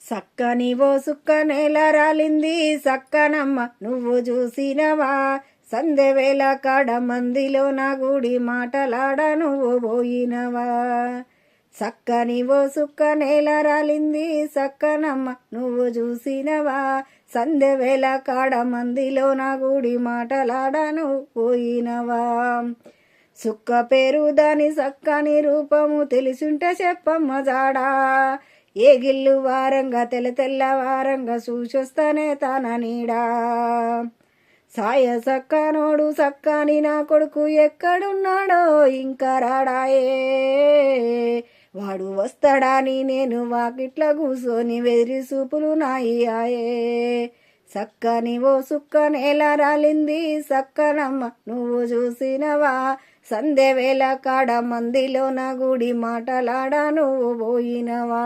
సక్కని ఓ సుక్క నేల రాలింది సక్కనమ్మ నువ్వు చూసినవా సందెవేళ కాడ మందిలో నా గుడి మాటలాడ నువ్వు పోయినవా సక్కని ఓ సుక్క నేల రాలింది సక్కనమ్మ నువ్వు చూసినవా సందెవేళ కాడ మందిలో నా గుడి మాటలాడ నువ్వు పోయినవా సుక్క పేరు దాని సక్కని రూపము తెలిసుంటే చెప్పమ్మ జాడా ఏ గిల్లు వారంగా తెల్లవారంగా చూసొస్తానే తన నీడా సాయ సక్కనోడు సక్కని నా కొడుకు ఎక్కడున్నాడో ఇంకా రాడాయే వాడు వస్తాడని నేను వాకిట్ల కూసోని వెదిరి సూపులు నాయి ఆయే సక్కని ఓ సుక్క నేల రాలింది సక్కనమ్మ నువ్వు చూసినవా సందెవేళ కాడ మందిలో నా గుడి మాటలాడ నువ్వు పోయినవా.